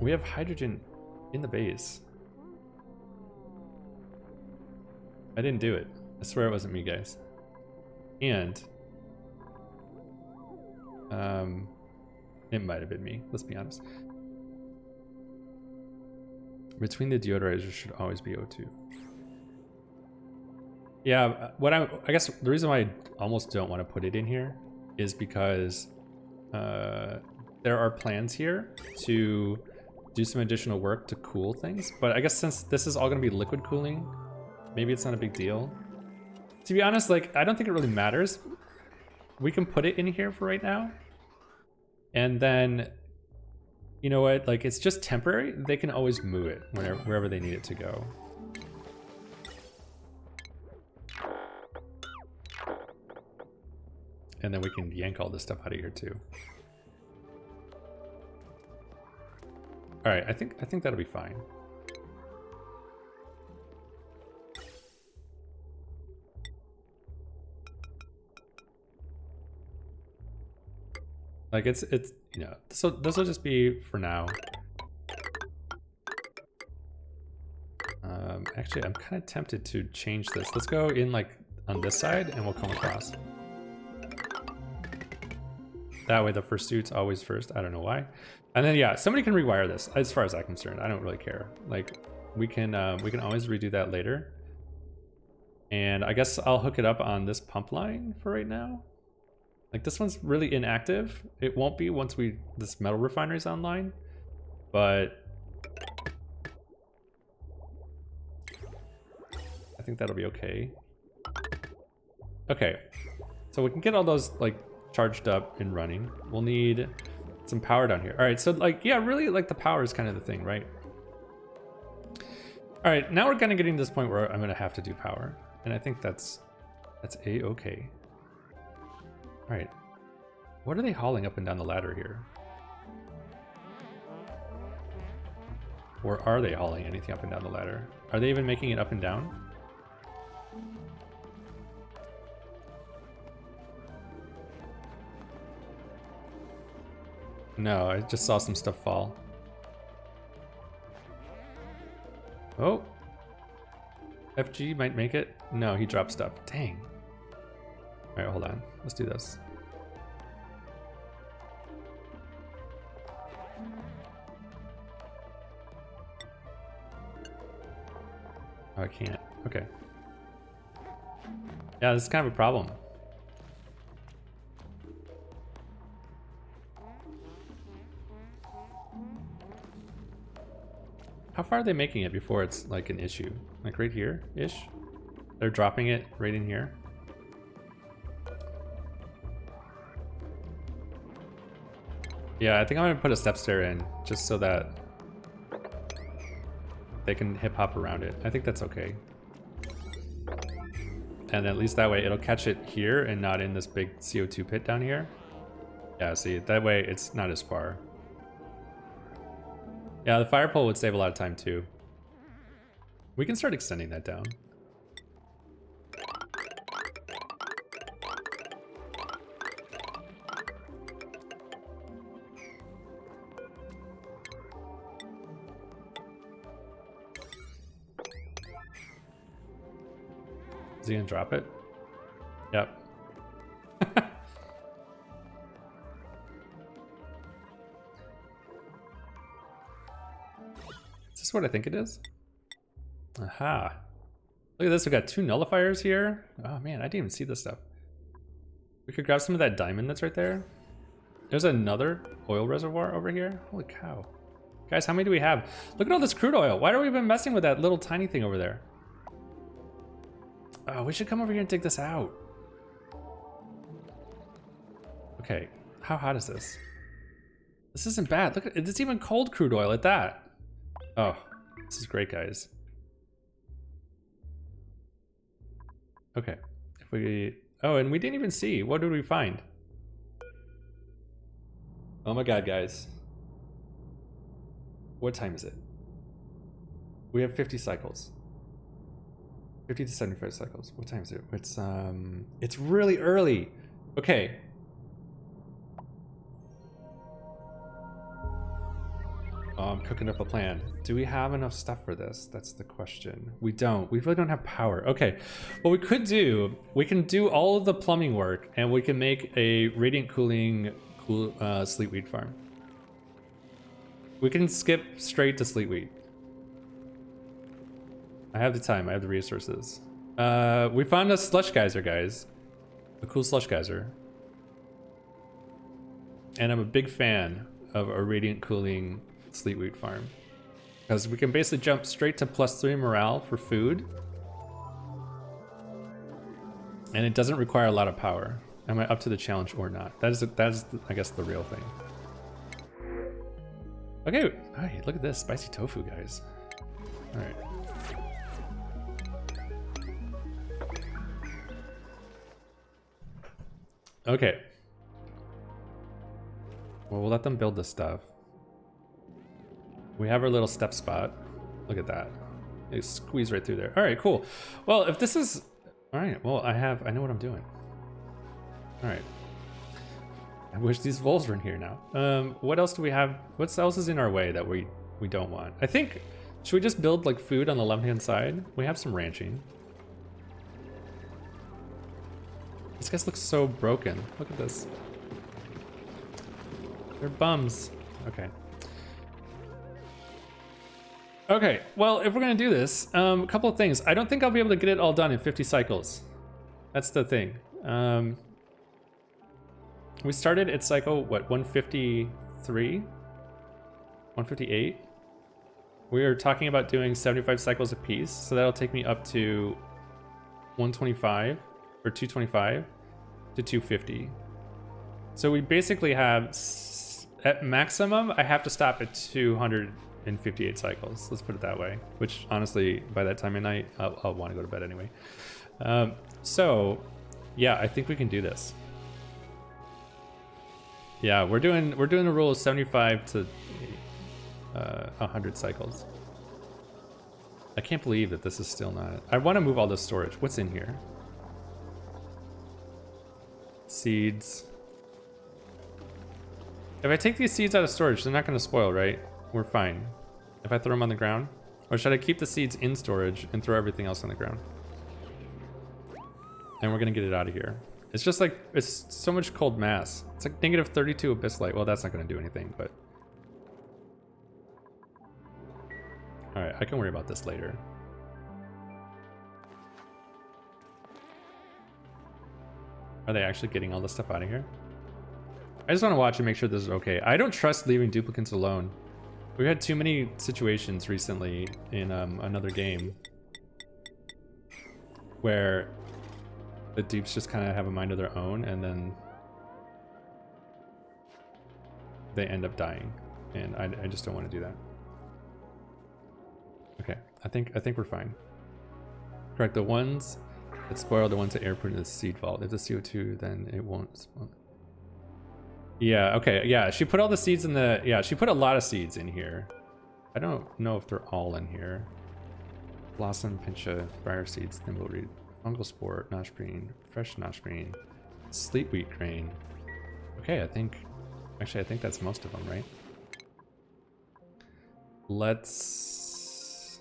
We have hydrogen in the base. I didn't do it. I swear it wasn't me, guys. And it might have been me, let's be honest. Between the deodorizers should always be O2. Yeah, I guess the reason why I almost don't want to put it in here is because there are plans here to do some additional work to cool things. But I guess since this is all going to be liquid cooling, maybe it's not a big deal. To be honest, like, I don't think it really matters. We can put it in here for right now. And then, you know what, like, it's just temporary. They can always move it wherever they need it to go. And then we can yank all this stuff out of here too. All right, I think that'll be fine. Like it's you know, so this will just be for now. Actually, I'm kind of tempted to change this. Let's go in like on this side and we'll come across. That way the pursuit's always first. I don't know why. And then yeah, somebody can rewire this. As far as I'm concerned, I don't really care. Like we can always redo that later. And I guess I'll hook it up on this pump line for right now. Like this one's really inactive. It won't be once this metal refinery's online, but I think that'll be okay. Okay, so we can get all those like charged up and running. We'll need some power down here. All right, so like, yeah, really like the power is kind of the thing, right? All right, now we're kind of getting to this point where I'm gonna have to do power. And I think that's A-okay. All right, what are they hauling up and down the ladder here? Or are they hauling anything up and down the ladder? Are they even making it up and down? No, I just saw some stuff fall. Oh. FG might make it. No, he dropped stuff. Dang. All right, hold on. Let's do this. Oh, I can't. Okay. Yeah, this is kind of a problem. How far are they making it before it's like an issue? Like right here-ish? They're dropping it right in here. Yeah, I think I'm gonna put a step stair in just so that they can hip hop around it. I think that's okay. And at least that way it'll catch it here and not in this big CO2 pit down here. Yeah, see, that way it's not as far. Yeah, the fire pole would save a lot of time too. We can start extending that down. Is he gonna drop it? Yep. Is this what I think it is? Aha. Look at this, we got 2 nullifiers here. Oh man, I didn't even see this stuff. We could grab some of that diamond that's right there. There's another oil reservoir over here. Holy cow. Guys, how many do we have? Look at all this crude oil. Why are we even messing with that little tiny thing over there? Oh, we should come over here and dig this out. Okay, how hot is this? This isn't bad. Look, it's even cold crude oil at that. Oh, this is great, guys. Okay, if we, oh, and we didn't even see. What did we find? Oh my God, guys. What time is it? We have 50 cycles. 50 to 75 cycles. What time is it? It's really early. Okay. Oh, I'm cooking up a plan. Do we have enough stuff for this? That's the question. We don't. We really don't have power. Okay, what we could do, we can do all of the plumbing work and we can make a radiant cooling sleet wheat farm. We can skip straight to sleet wheat. I have the time, I have the resources. We found a slush geyser, guys. A cool slush geyser. And I'm a big fan of a radiant cooling sleet wheat farm. Because we can basically jump straight to +3 morale for food. And it doesn't require a lot of power. Am I up to the challenge or not? That is I guess, the real thing. Okay, hey, look at this, spicy tofu, guys. All right. Okay. Well, we'll let them build this stuff. We have our little step spot. Look at that. They squeeze right through there. All right, cool. Well, if this is... All right, well, I know what I'm doing. All right. I wish these wolves were in here now. What else do we have? What else is in our way that we don't want? I think, should we just build like food on the left-hand side? We have some ranching. These guys look so broken. Look at this. They're bums. Okay. Okay, well, if we're gonna do this, a couple of things. I don't think I'll be able to get it all done in 50 cycles. That's the thing. We started at cycle, what, 153? 158? We are talking about doing 75 cycles a piece, so that'll take me up to 125, or 225 to 250. So we basically have, at maximum, I have to stop at 258 cycles. Let's put it that way. Which, honestly, by that time of night, I'll want to go to bed anyway. So, yeah, I think we can do this. Yeah, we're doing the rule of 75 to 100 cycles. I can't believe that this is still not... I want to move all this storage. What's in here? Seeds. If I take these seeds out of storage, they're not going to spoil, right? We're fine. If I throw them on the ground? Or should I keep the seeds in storage and throw everything else on the ground? And we're going to get it out of here. It's just like, it's so much cold mass. It's like negative 32 abyss light. Well, that's not going to do anything, but... Alright, I can worry about this later. Are they actually getting all this stuff out of here? I just want to watch and make sure this is okay. I don't trust leaving duplicants alone. We've had too many situations recently in another game where the dupes just kind of have a mind of their own and then they end up dying. And I just don't want to do that. Okay, I think we're fine. Correct, the ones that spoil the ones that air put in the seed vault. If the CO2, then it won't spoil. Yeah, okay, yeah, she put all the seeds in the... Yeah, she put a lot of seeds in here. I don't know if they're all in here. Blossom, pincha, briar seeds, thimbleweed, fungal spore, noshgreen, fresh noshgreen, sleet wheat grain. Okay, I think... Actually, I think that's most of them, right? Let's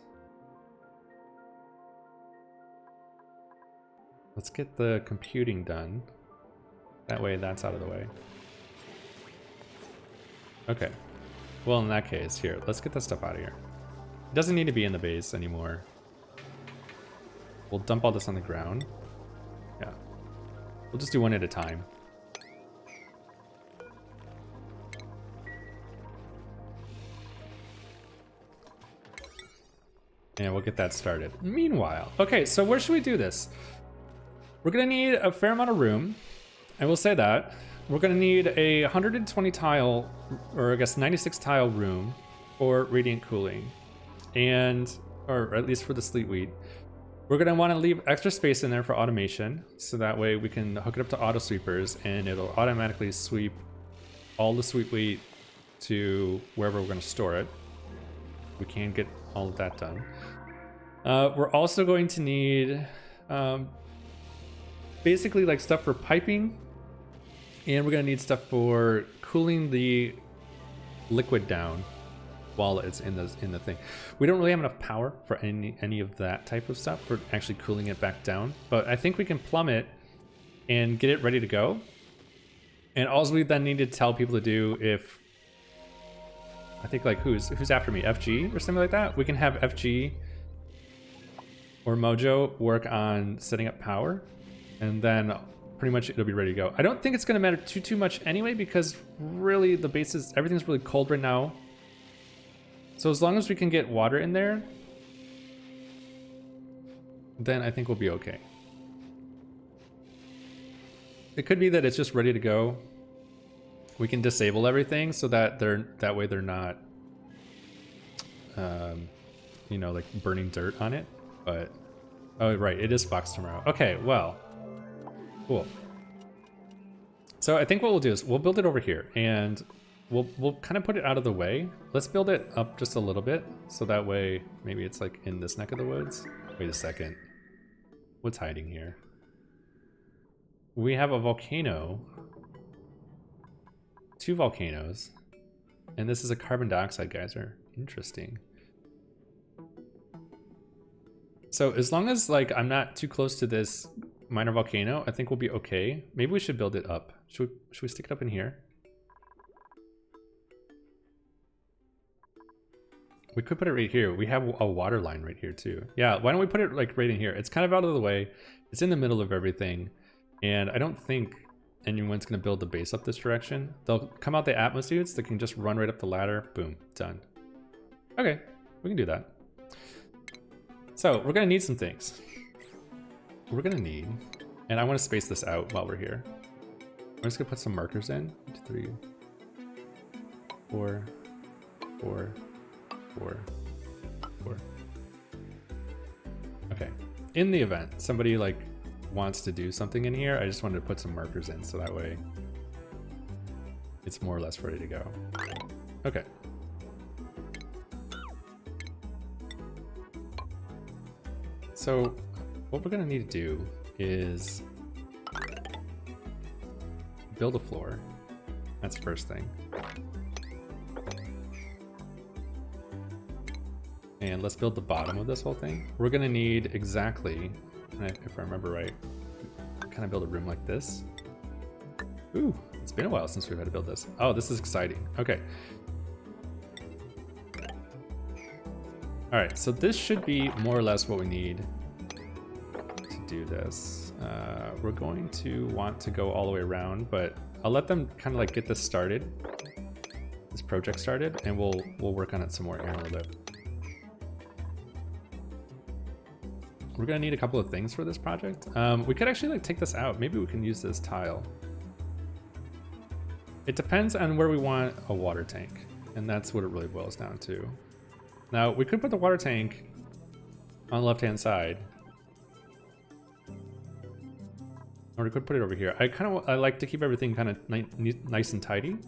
get the computing done. That way that's out of the way. Okay. Well, in that case, here, let's get this stuff out of here. It doesn't need to be in the base anymore. We'll dump all this on the ground. Yeah. We'll just do one at a time. And we'll get that started. Meanwhile, okay, so where should we do this? We're gonna need a fair amount of room. I will say that. We're gonna need a 120 tile, or I guess 96 tile room for radiant cooling. And, or at least for the sleet wheat. We're gonna wanna leave extra space in there for automation. So that way we can hook it up to auto sweepers and it'll automatically sweep all the sleet wheat to wherever we're gonna store it. We can get all of that done. We're also going to need basically like stuff for piping, and we're gonna need stuff for cooling the liquid down. while it's in the thing. We don't really have enough power for any of that type of stuff for actually cooling it back down, but I think we can plumb it and get it ready to go. And all we then need to tell people to do, if I think like who's after me, FG or something like that, we can have FG or Mojo work on setting up power, and then pretty much it'll be ready to go. I don't think it's going to matter too much anyway, because really the base is, everything's really cold right now. So as long as we can get water in there, then I think we'll be okay. It could be that it's just ready to go. We can disable everything so that that way they're not, you know, like burning dirt on it. But oh right, it is Fox tomorrow. Okay, well, cool. So I think what we'll do is we'll build it over here, and we'll kind of put it out of the way. Let's build it up just a little bit, so that way maybe it's like in this neck of the woods. Wait a second. What's hiding here? We have a volcano. 2 volcanoes. And this is a carbon dioxide geyser. Interesting. So as long as like I'm not too close to this minor volcano, I think we'll be okay. Maybe we should build it up. Should we stick it up in here? We could put it right here. We have a water line right here too. Yeah, why don't we put it like right in here? It's kind of out of the way. It's in the middle of everything. And I don't think anyone's gonna build the base up this direction. They'll come out the Atmo Suits. They can just run right up the ladder. Boom, done. Okay, we can do that. So we're gonna need some things. We're gonna need, and I wanna space this out while we're here. I'm just gonna put some markers in. 1, 2, 3, 4, 4, 4, 4. Okay, in the event somebody like wants to do something in here, I just wanted to put some markers in so that way it's more or less ready to go. Okay. So what we're gonna need to do is build a floor. That's the first thing. And let's build the bottom of this whole thing. We're gonna need exactly, if I remember right, kind of build a room like this. Ooh, it's been a while since we've had to build this. Oh, this is exciting. Okay. All right, so this should be more or less what we need to do this. We're going to want to go all the way around, but I'll let them kind of like get this started, this project started, and we'll work on it some more here in a little bit. We're gonna need a couple of things for this project. We could actually like take this out. Maybe we can use this tile. It depends on where we want a water tank, and that's what it really boils down to. Now we could put the water tank on the left-hand side, or we could put it over here. I like to keep everything kind of nice and tidy,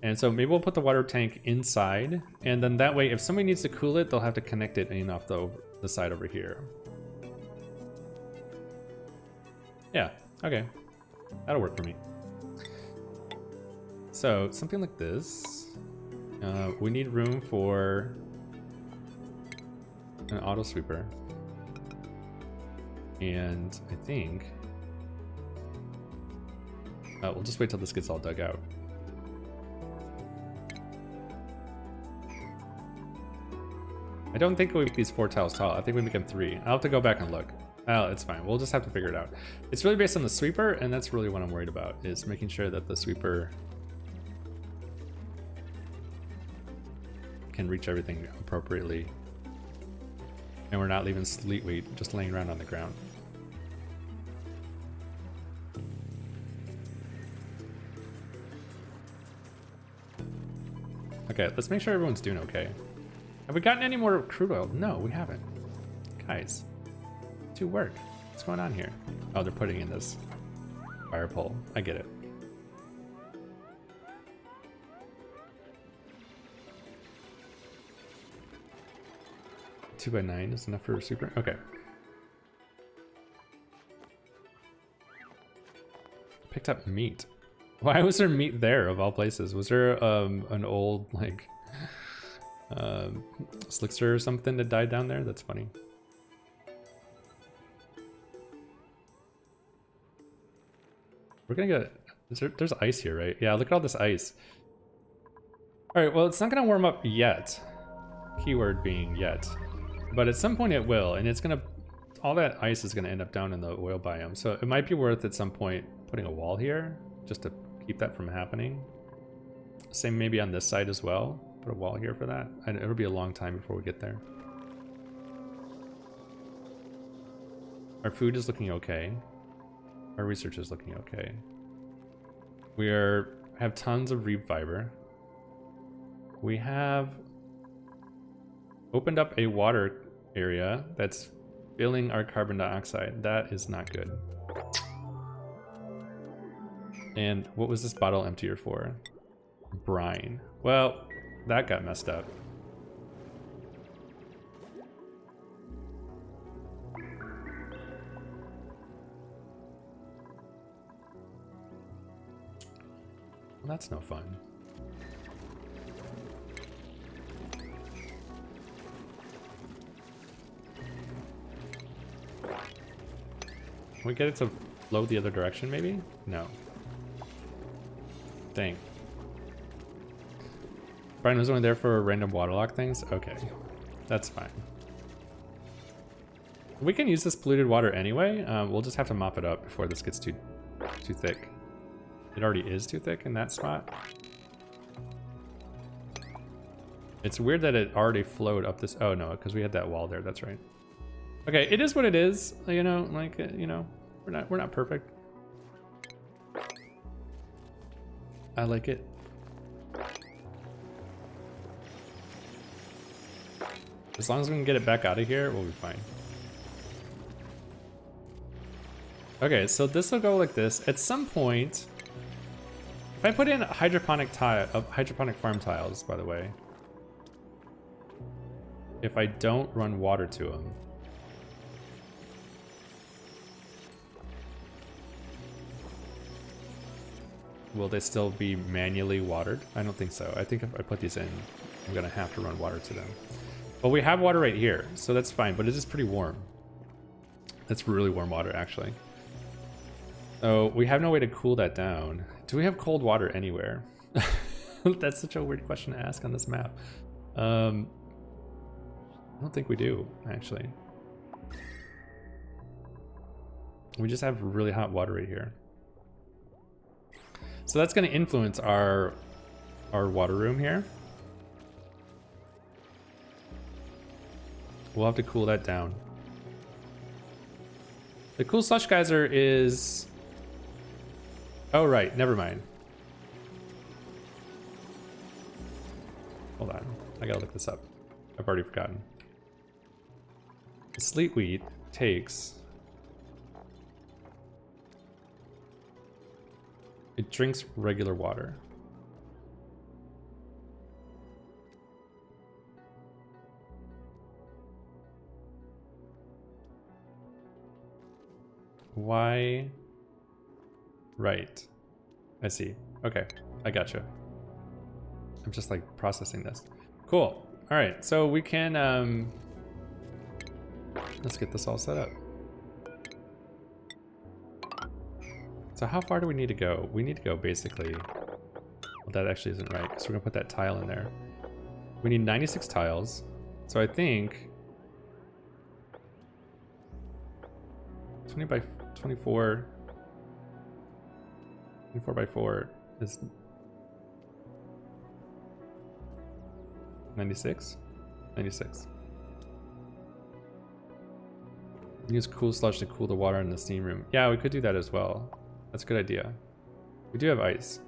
and so maybe we'll put the water tank inside, and then that way if somebody needs to cool it, they'll have to connect it in off the side over here. Yeah, okay, that'll work for me. So something like this. We need room for an auto sweeper, and I think we'll just wait till this gets all dug out. I don't think we make these 4 tiles tall. I think we make them 3. I'll have to go back and look. Oh, it's fine. We'll just have to figure it out. It's really based on the sweeper, and that's really what I'm worried about, is making sure that the sweeper can reach everything appropriately, and we're not leaving sleet weight just laying around on the ground. Okay, let's make sure everyone's doing okay. Have we gotten any more crude oil? No, we haven't. Guys, do work. What's going on here? Oh, they're putting in this fire pole. I get it. Two by 9 is enough for a super. Okay. Picked up meat. Why was there meat there of all places? Was there an old like Slickster or something that died down there. That's funny. We're gonna get... There's ice here, right? Yeah, look at all this ice. Alright, well, it's not gonna warm up yet. Keyword being yet. But at some point it will, and it's gonna... All that ice is gonna end up down in the oil biome. So it might be worth at some point putting a wall here, just to keep that from happening. Same maybe on this side as well. Put a wall here for that. And it'll be a long time before we get there. Our food is looking okay. Our research is looking okay. We have tons of reed fiber. We have opened up a water area that's filling our carbon dioxide. That is not good. And what was this bottle emptier for? Brine. Well, that got messed up. Well, that's no fun. Can we get it to flow the other direction, maybe? No. Dang. Brian was only there for random waterlock things? Okay. That's fine. We can use this polluted water anyway. We'll just have to mop it up before this gets too thick. It already is too thick in that spot. It's weird that it already flowed up this... Oh, no, because we had that wall there. That's right. Okay, it is what it is. You know, like, you know, we're not perfect. I like it. As long as we can get it back out of here, we'll be fine. Okay, so this will go like this. At some point, if I put in hydroponic farm tiles, by the way, if I don't run water to them, will they still be manually watered? I don't think so. I think if I put these in, I'm gonna have to run water to them. But we have water right here, so that's fine, but it is pretty warm. It's really warm water, actually. So we have no way to cool that down. Do we have cold water anywhere? That's such a weird question to ask on this map. I don't think we do, actually. We just have really hot water right here. So that's going to influence our water room here. We'll have to cool that down. The cool slush geyser is... Oh, right. Never mind. Hold on. I gotta look this up. I've already forgotten. The sleet wheat takes... It drinks regular water. Why? Right. I see. Okay. I gotcha. I'm just like processing this. Cool. All right. So we can, let's get this all set up. So how far do we need to go? We need to go basically, well, that actually isn't right, because we're gonna put that tile in there. We need 96 tiles. So I think 20 by 24, 24 by 4 is 96? 96. Use cool slush to cool the water in the steam room. Yeah, we could do that as well. That's a good idea. We do have ice.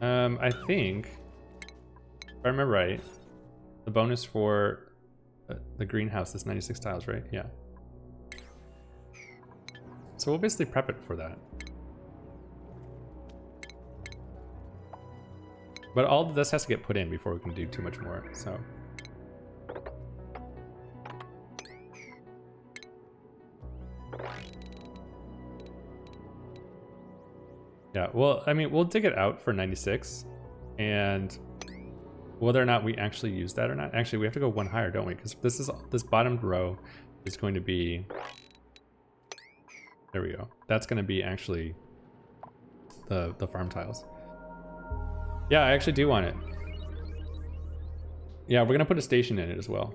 I think, if I remember right, the bonus for the greenhouse is 96 tiles, right? Yeah. So we'll basically prep it for that. But all of this has to get put in before we can do too much more, so. Yeah, well, I mean, we'll dig it out for 96, and whether or not we actually use that or not. Actually, we have to go one higher, don't we? Because this bottom row is going to be, there we go. That's going to be actually the farm tiles. Yeah, I actually do want it. Yeah, we're gonna put a station in it as well.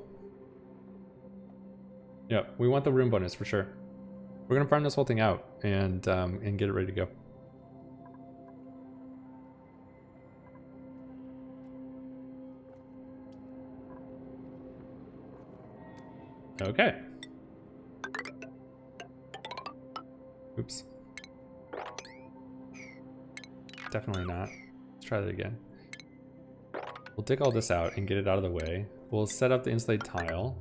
Yeah, we want the room bonus for sure. We're gonna farm this whole thing out and get it ready to go. Okay. Oops. Definitely not. Let's try that again. We'll dig all this out and get it out of the way. We'll set up the insulate tile.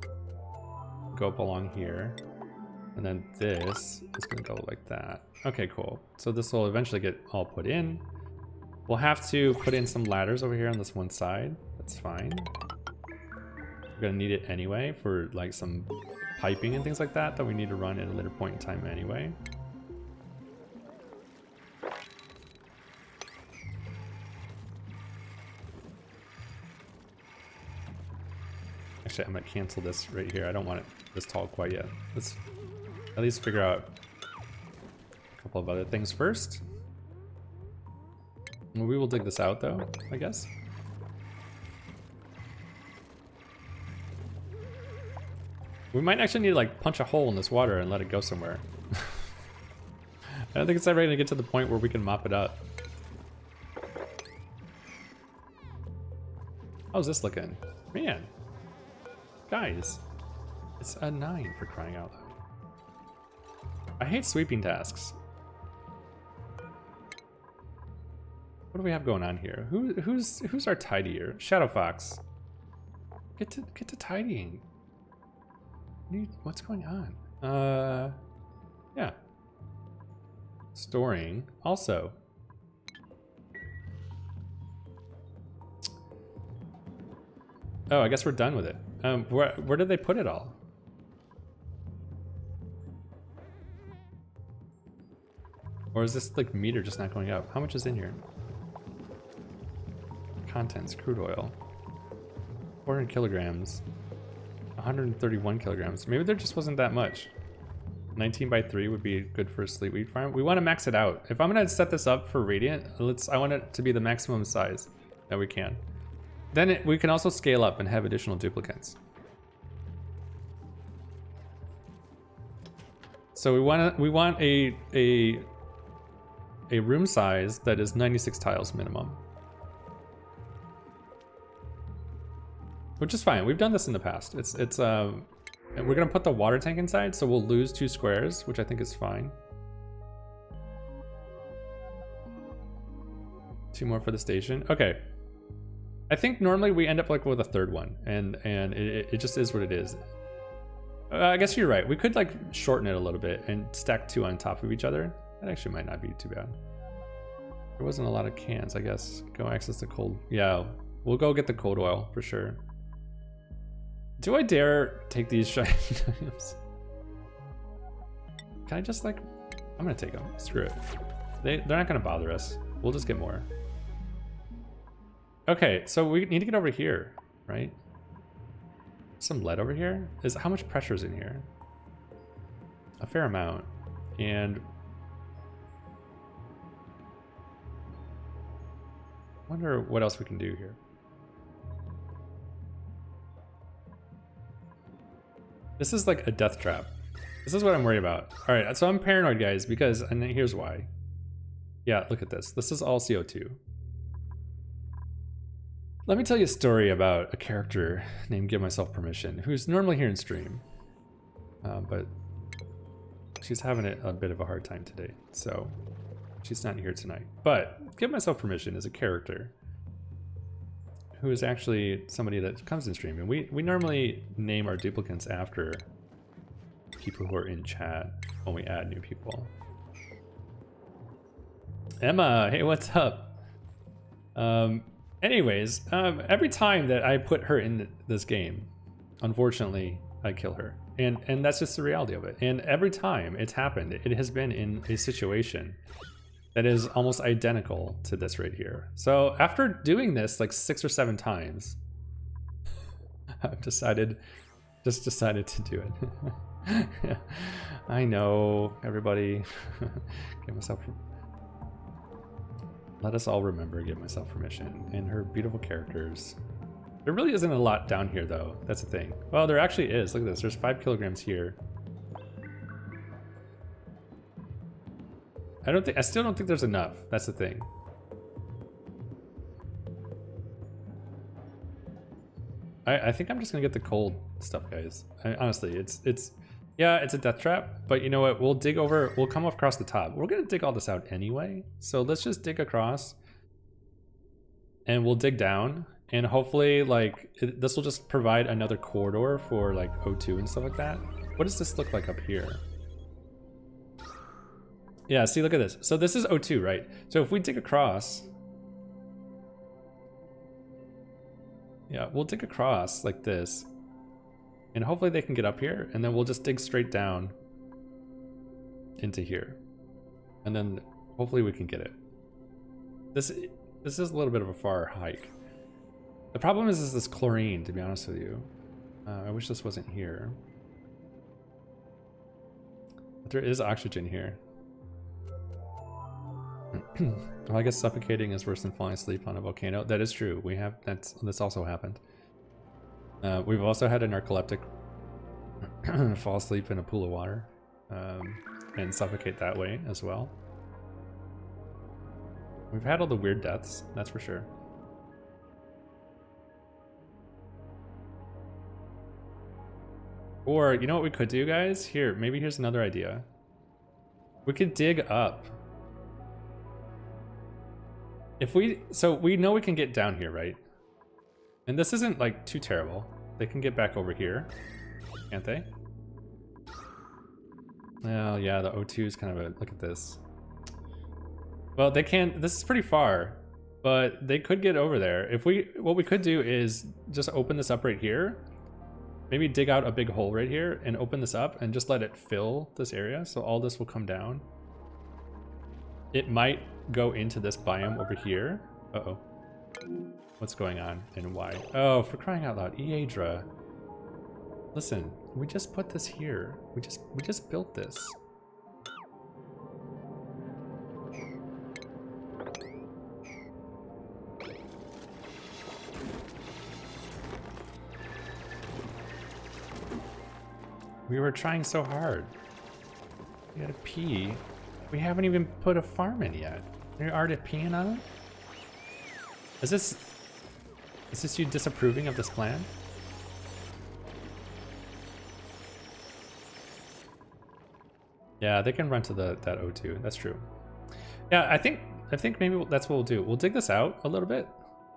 Go up along here. And then this is gonna go like that. Okay, cool. So this will eventually get all put in. We'll have to put in some ladders over here on this one side. That's fine. We're gonna need it anyway for like some piping and things like that we need to run at a later point in time anyway. Actually, I'm gonna cancel this right here. I don't want it this tall quite yet. Let's at least figure out a couple of other things first. We will dig this out though, I guess. We might actually need to like punch a hole in this water and let it go somewhere. I don't think it's ever gonna get to the point where we can mop it up. How's this looking? Man. Guys, it's a 9 for crying out loud. I hate sweeping tasks. What do we have going on here? Who's our tidier? ShadowFox. Get to tidying. What's going on? Yeah. Storing also. Oh, I guess we're done with it. Where did they put it all? Or is this like meter just not going up? How much is in here? Contents, crude oil. 400 kilograms. 131 kilograms. Maybe there just wasn't that much. 19 by 3 would be good for a sleet wheat farm. We want to max it out. If I'm gonna set this up for Radiant, I want it to be the maximum size that we can. Then we can also scale up and have additional duplicants. So we want a room size that is 96 tiles minimum. Which is fine. We've done this in the past. And we're gonna put the water tank inside, so we'll lose 2 squares, which I think is fine. 2 more for the station. Okay. I think normally we end up like with a 3rd one, and it just is what it is. I guess you're right. We could like shorten it a little bit and stack 2 on top of each other. That actually might not be too bad. There wasn't a lot of cans, I guess. Go access the cold. Yeah, we'll go get the cold oil for sure. Do I dare take these shiny items? Can I just like, I'm gonna take them. Screw it. They're not gonna bother us. We'll just get more. Okay, so we need to get over here, right? Some lead over here. How much pressure is in here? A fair amount. And wonder what else we can do here. This is like a death trap. This is what I'm worried about. All right, so I'm paranoid, guys, because, and here's why. Yeah, look at this. This is all CO2. Let me tell you a story about a character named Give Myself Permission, who's normally here in stream, but she's having a bit of a hard time today, so she's not here tonight. But Give Myself Permission is a character who is actually somebody that comes in stream, and we normally name our duplicants after people who are in chat when we add new people. Emma, hey, what's up? Anyways, every time that I put her in this game, unfortunately, I kill her. And that's just the reality of it. And every time it's happened, it has been in a situation that is almost identical to this right here. So after doing this like 6 or 7 times, I've decided to do it. Yeah. I know, everybody. Give myself. Let us all remember, give myself permission. And her beautiful characters. There really isn't a lot down here though. That's the thing. Well, there actually is. Look at this. There's 5 kilograms here. I still don't think there's enough. That's the thing. I think I'm just gonna get the cold stuff, guys. Honestly, yeah, it's a death trap, but you know what? We'll dig over, we'll come across the top. We're gonna dig all this out anyway. So let's just dig across and we'll dig down and hopefully like, this will just provide another corridor for like O2 and stuff like that. What does this look like up here? Yeah, see, look at this. So this is O2, right? So if we dig across, yeah, we'll dig across like this. And hopefully they can get up here, and then we'll just dig straight down into here. And then hopefully we can get it. This is a little bit of a far hike. The problem is this chlorine, to be honest with you. I wish this wasn't here. But there is oxygen here. Well, I guess suffocating is worse than falling asleep on a volcano. That is true. This also happened. We've also had a narcoleptic fall asleep in a pool of water and suffocate that way as well. We've had all the weird deaths, that's for sure. Or, you know what we could do, guys? Here, maybe here's another idea. We could dig up. So we know we can get down here, right? And this isn't like too terrible. They can get back over here, can't they? Well, yeah, the O2 is kind of a, look at this. Well, they can't, this is pretty far, but they could get over there. What we could do is just open this up right here. Maybe dig out a big hole right here and open this up and just let it fill this area. So all this will come down. It might go into this biome over here. Uh-oh. What's going on and why? Oh, for crying out loud, Eadra. Listen, we just put this here. We just built this. We were trying so hard. We gotta pee. We haven't even put a farm in yet. You're already peeing on it? Is this you disapproving of this plan? Yeah, they can run to that O2. That's true. Yeah, I think maybe that's what we'll do. We'll dig this out a little bit